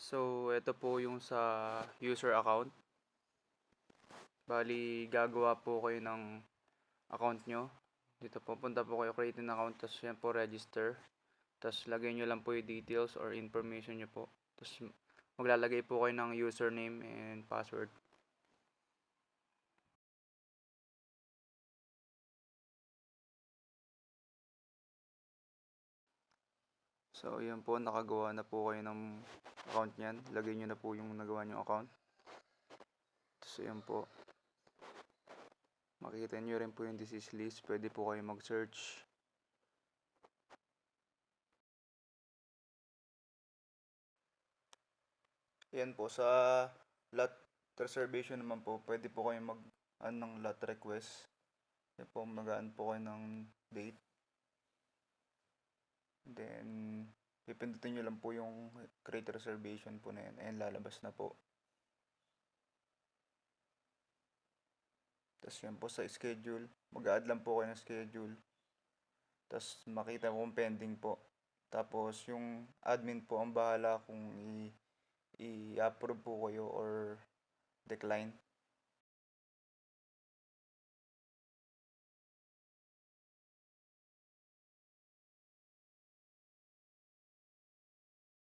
So, ito po yung sa user account. Bali, gagawa po kayo ng account nyo. Dito pupunta po kayo, create an account, tapos yan po register. Tapos lagay nyo lang po yung details or information nyo po. Tapos maglalagay po kayo ng username and password. So, yun po, nakagawa na po kayo ng account nyan. Lagay nyo na po yung nagawa nyo account. Tapos, yun po. Makita nyo rin po yung disease list. Pwede po kayo mag-search. Yan po, sa lot reservation naman po, pwede po kayo ng lot request. Yan po, magaan po kayo ng date. Then, pipindutin nyo lang po yung create reservation po na yan. Ayan, lalabas na po. Tapos yan po sa schedule. Mag-add lang po kayo ng schedule. Tapos makita kung pending po. Tapos yung admin po ang bahala kung i-approve po kayo or decline.